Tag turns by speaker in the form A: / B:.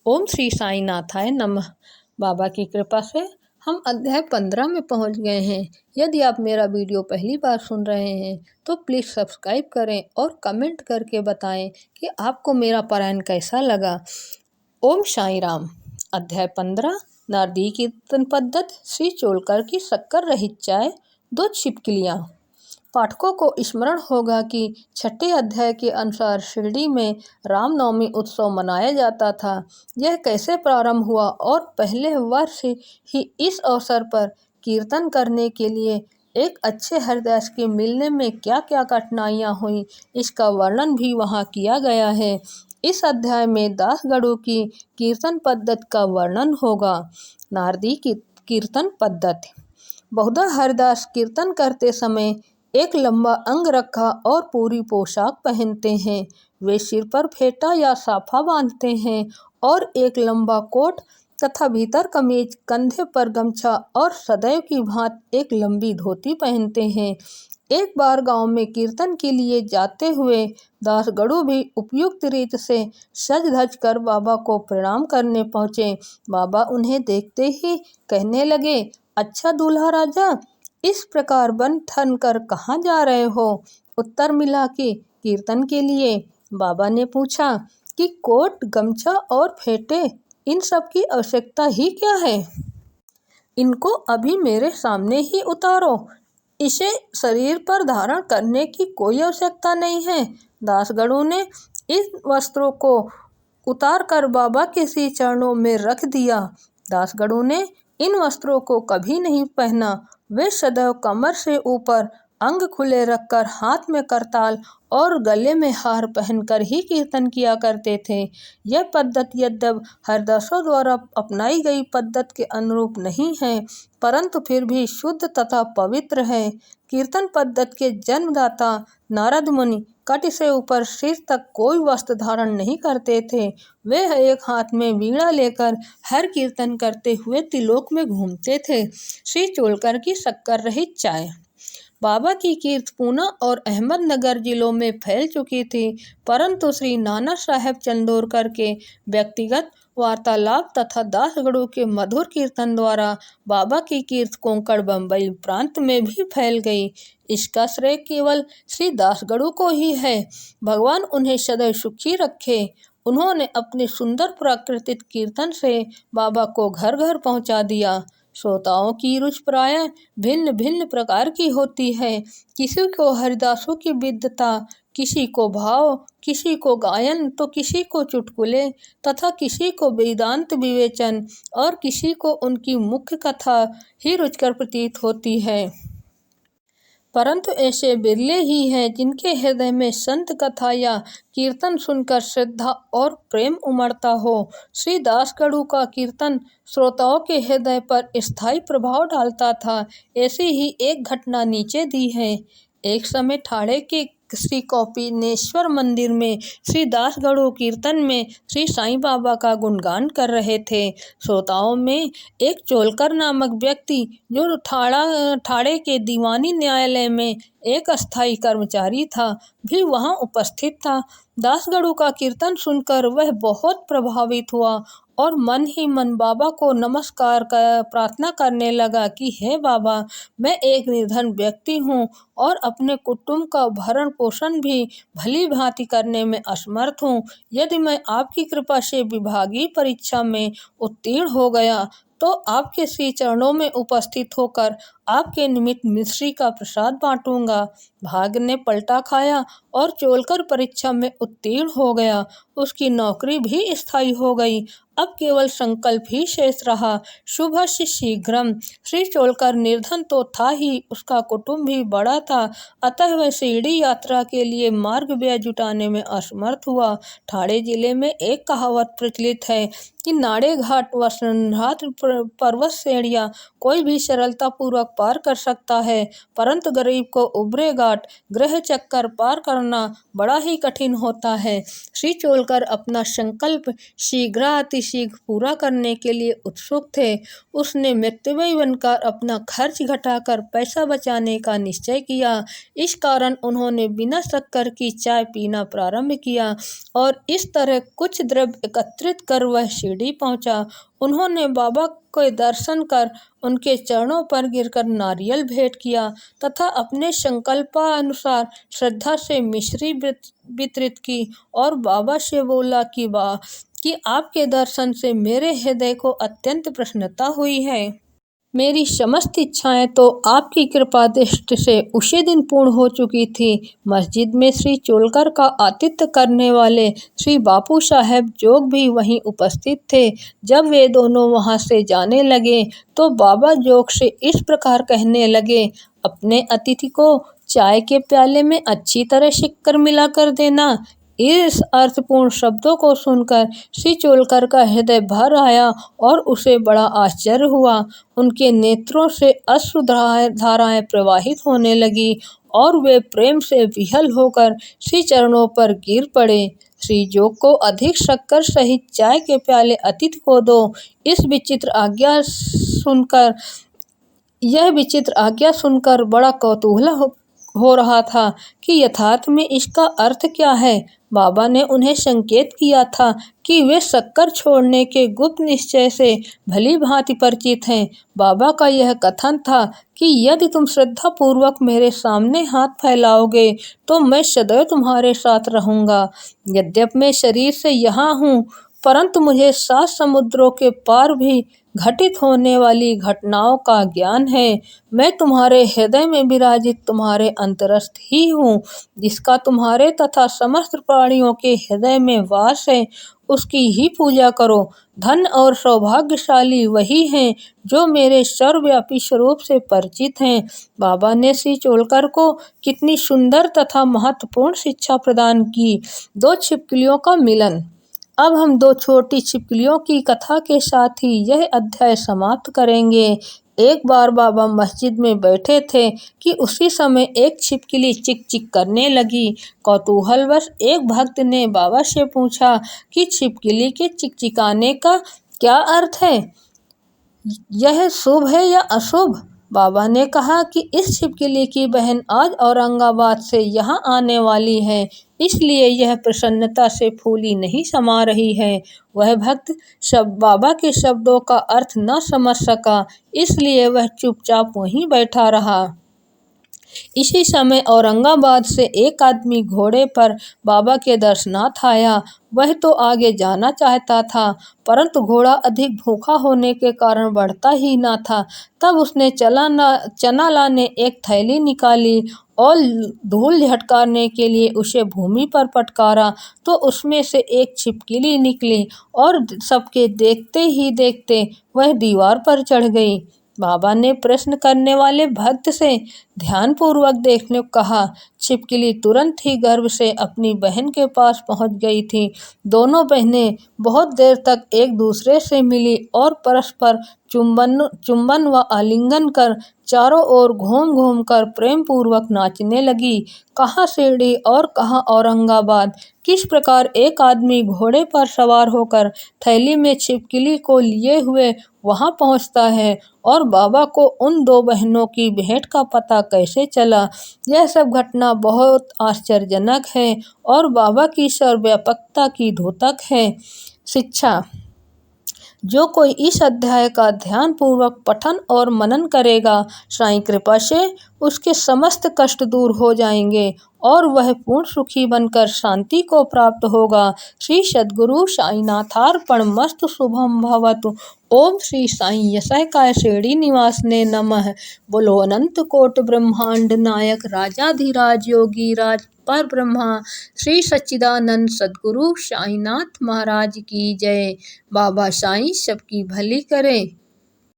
A: ओम श्री साई नाथाय नमः। बाबा की कृपा से हम अध्याय 15 में पहुंच गए हैं। यदि आप मेरा वीडियो पहली बार सुन रहे हैं तो प्लीज़ सब्सक्राइब करें और कमेंट करके बताएं कि आपको मेरा पारायण कैसा लगा। ओम साई राम। अध्याय 15 नारदी कीर्तन पद्धत श्री चोलकर की शक्कर रहित चाय 2 छिपकलियाँ। पाठकों को स्मरण होगा कि छठे अध्याय के अनुसार शिरडी में रामनवमी उत्सव मनाया जाता था। यह कैसे प्रारंभ हुआ और पहले वर्ष ही इस अवसर पर कीर्तन करने के लिए एक अच्छे हरदास के मिलने में क्या क्या कठिनाइयाँ हुई, इसका वर्णन भी वहाँ किया गया है। इस अध्याय में दासगढ़ों की कीर्तन पद्धति का वर्णन होगा। नारदी की कीर्तन पद्धति। बहुधा हरदास कीर्तन करते समय एक लंबा अंग रखा और पूरी पोशाक पहनते हैं। वे सिर पर फेटा या साफा बांधते हैं और एक लंबा कोट तथा भीतर कमीज, कंधे पर गमछा और सदैव की भांति एक लंबी धोती पहनते हैं। एक बार गांव में कीर्तन के लिए जाते हुए दासगढ़ू भी उपयुक्त रीत से सज धज कर बाबा को प्रणाम करने पहुँचे। बाबा उन्हें देखते ही कहने लगे, अच्छा दूल्हा राजा, इस प्रकार बन ठन कर कहाँ जा रहे हो? उत्तर मिला कि कीर्तन के लिए। बाबा ने पूछा कि कोट, गमछा और फेटे, इन सब की आवश्यकता ही क्या है? इनको अभी मेरे सामने ही उतारो। इसे शरीर पर धारण करने की कोई आवश्यकता नहीं है। दासगढ़ों ने इन वस्त्रों को उतार कर बाबा के श्री चरणों में रख दिया। दासगढ़ों ने इन वस्त्रों को कभी नहीं पहना। वे सदैव कमर से ऊपर अंग खुले रखकर हाथ में करताल और गले में हार पहनकर ही कीर्तन किया करते थे। यह पद्धति यद्यपि हरदासों द्वारा अपनाई गई पद्धति के अनुरूप नहीं है, परंतु फिर भी शुद्ध तथा पवित्र है। कीर्तन पद्धति के जन्मदाता नारद मुनि कटी से ऊपर सिर तक कोई वस्त्र धारण नहीं करते थे। वे एक हाथ में वीणा लेकर हर कीर्तन करते हुए त्रिलोक में घूमते थे। श्री चोलकर की शक्कर रहित चाय। बाबा की कीर्त पूना और अहमदनगर जिलों में फैल चुकी थी, परंतु श्री नाना साहेब चंदोरकर के व्यक्तिगत वार्तालाप तथा दासगढ़ों के मधुर कीर्तन द्वारा बाबा की कीर्त कोंकण बम्बई प्रांत में भी फैल गई। इसका श्रेय केवल श्री दासगढ़ों को ही है। भगवान उन्हें सदैव सुखी रखे। उन्होंने अपने सुंदर प्राकृतिक कीर्तन से बाबा को घर घर पहुंचा दिया। श्रोताओं की रुचि प्रायः भिन्न भिन्न प्रकार की होती है। किसी को हरिदासों की विद्वता, किसी को भाव, किसी को गायन तो किसी को चुटकुले तथा किसी को वेदांत विवेचन और किसी को उनकी मुख्य कथा ही रुचिकर प्रतीत होती है। परंतु ऐसे बिरले ही हैं जिनके हृदय में संत कथा या कीर्तन सुनकर श्रद्धा और प्रेम उमड़ता हो। श्री दासगढ़ू का कीर्तन श्रोताओं के हृदय पर स्थायी प्रभाव डालता था। ऐसी ही एक घटना नीचे दी है। एक समय ठाणे के श्री कौपिनेश्वर मंदिर में श्री दासगढ़ू कीर्तन में श्री साईं बाबा का गुणगान कर रहे थे। श्रोताओं में एक चोलकर नामक व्यक्ति, जो ठाणे के दीवानी न्यायालय में एक अस्थायी कर्मचारी था, भी वहां उपस्थित था। दासगढ़ू का कीर्तन सुनकर वह बहुत प्रभावित हुआ और मन ही मन बाबा को नमस्कार कर प्रार्थना करने लगा कि हे बाबा, मैं एक निर्धन व्यक्ति हूँ और अपने कुटुंब का भरण पोषण भी भली भांति करने में असमर्थ हूँ। यदि मैं आपकी कृपा से विभागीय परीक्षा में उत्तीर्ण हो गया तो आपके श्री चरणों में उपस्थित होकर आपके निमित्त मिश्री का प्रसाद बांटूंगा। भाग्य ने पलटा खाया और चोलकर परीक्षा में उत्तीर्ण हो गया। उसकी नौकरी भी स्थायी हो गई। अब केवल संकल्प ही शेष रहा। शुभस्य शीघ्रम। श्री चोलकर निर्धन तो था ही, उसका कुटुंब भी बड़ा था, अतः वह शिरडी यात्रा के लिए मार्ग व्यय जुटाने में असमर्थ हुआ। ठाणे जिले में एक कहावत प्रचलित है कि नाड़े घाट वसुंधरा पर्वत श्रेणियाँ कोई भी सरलता पूर्वक पार कर सकता है, परंतु गरीब को उबरे घाट ग्रह चक्कर पार करना बड़ा ही कठिन होता है। श्री चोलकर अपना संकल्प शीघ्राति शीघ्र पूरा करने के लिए उत्सुक थे। उसने मितव्ययी बनकर अपना खर्च घटाकर पैसा बचाने का निश्चय किया। इस कारण उन्होंने बिना शक्कर की चाय पीना प्रारंभ किया और इस तरह कुछ द्रव्य एकत्रित कर वह शिरडी पहुंचा। उन्होंने बाबा के दर्शन कर उनके चरणों पर गिरकर नारियल भेंट किया तथा अपने संकल्पानुसार श्रद्धा से मिश्री वितरित की और बाबा से बोला कि आपके दर्शन से मेरे हृदय को अत्यंत प्रसन्नता हुई है। मेरी समस्त इच्छाएं तो आपकी कृपा दृष्टि से उसी दिन पूर्ण हो चुकी थी। मस्जिद में श्री चोलकर का आतिथ्य करने वाले श्री बापू साहब जोग भी वहीं उपस्थित थे। जब वे दोनों वहां से जाने लगे तो बाबा जोग से इस प्रकार कहने लगे, अपने अतिथि को चाय के प्याले में अच्छी तरह शक्कर मिलाकर देना। इस अर्थपूर्ण शब्दों को सुनकर श्री चोलकर का हृदय भर आया और उसे बड़ा आश्चर्य हुआ। उनके नेत्रों से अश्रु धाराएं प्रवाहित होने लगी और वे प्रेम से विह्वल होकर श्री चरणों पर गिर पड़े। श्री जोग को अधिक शक्कर सहित चाय के प्याले अतिथि को दो। यह विचित्र आज्ञा सुनकर बड़ा कौतूहल हो रहा था कि यथार्थ में इसका अर्थ क्या है। बाबा ने उन्हें संकेत किया था कि वे शक्कर छोड़ने के गुप्त निश्चय से भली भांति परिचित हैं। बाबा का यह कथन था कि यदि तुम श्रद्धा पूर्वक मेरे सामने हाथ फैलाओगे तो मैं सदैव तुम्हारे साथ रहूंगा। यद्यपि मैं शरीर से यहाँ हूँ, परंतु मुझे 7 समुद्रों के पार भी घटित होने वाली घटनाओं का ज्ञान है। मैं तुम्हारे हृदय में विराजित तुम्हारे अंतरस्थ ही हूँ, जिसका तुम्हारे तथा समस्त प्राणियों के हृदय में वास है। उसकी ही पूजा करो। धन और सौभाग्यशाली वही हैं जो मेरे सर्वव्यापी स्वरूप से परिचित हैं। बाबा ने श्री चोलकर को कितनी सुंदर तथा महत्वपूर्ण शिक्षा प्रदान की। 2 छिपकलियों का मिलन। अब हम 2 छोटी छिपकलियों की कथा के साथ ही यह अध्याय समाप्त करेंगे। एक बार बाबा मस्जिद में बैठे थे कि उसी समय एक छिपकली चिक चिक करने लगी। कौतूहलवश एक भक्त ने बाबा से पूछा कि छिपकली के चिकचिकाने का क्या अर्थ है, यह शुभ है या अशुभ। बाबा ने कहा कि इस छिपकली की बहन आज औरंगाबाद से यहाँ आने वाली है, इसलिए यह प्रसन्नता से फूली नहीं समा रही है। वह भक्त बाबा के शब्दों का अर्थ न समझ सका, इसलिए वह चुपचाप वहीं बैठा रहा। इसी समय औरंगाबाद से एक आदमी घोड़े पर बाबा के दर्शनार्थ आया। वह तो आगे जाना चाहता था, परंतु घोड़ा अधिक भूखा होने के कारण बढ़ता ही न था। तब उसने चना लाने एक थैली निकाली और धूल झटकारने के लिए उसे भूमि पर पटकारा तो उसमें से एक छिपकली निकली और सबके देखते ही देखते वह दीवार पर चढ़ गई। बाबा ने प्रश्न करने वाले भक्त से ध्यानपूर्वक देखने को कहा। छिपकली तुरंत ही गर्व से अपनी बहन के पास पहुंच गई थी। दोनों बहनें बहुत देर तक एक दूसरे से मिली और परस्पर चुंबन व आलिंगन कर चारों ओर घूम घूम कर प्रेम पूर्वक नाचने लगी। कहाँ शिरडी और कहाँ औरंगाबाद। किस प्रकार एक आदमी घोड़े पर सवार होकर थैली में छिपकली को लिए हुए वहां पहुंचता है और बाबा को उन 2 बहनों की भेंट का पता कैसे चला, यह सब घटना बहुत आश्चर्यजनक है और बाबा की सर्वव्यापकता की द्योतक है। शिक्षा। जो कोई इस अध्याय का ध्यानपूर्वक पठन और मनन करेगा, साईं कृपा से उसके समस्त कष्ट दूर हो जाएंगे और वह पूर्ण सुखी बनकर शांति को प्राप्त होगा। श्री सद्गुरु साईनाथार्पणमस्तु। शुभम भवतु। ओम श्री साईं यशःकाय शिरडी निवासने नमः। बोलो अनंत कोटि ब्रह्मांड नायक राजाधिराज योगी राज पर ब्रह्मा श्री सच्चिदानंद सद्गुरु साईनाथ महाराज की जय। बाबा साईं सबकी भली करे।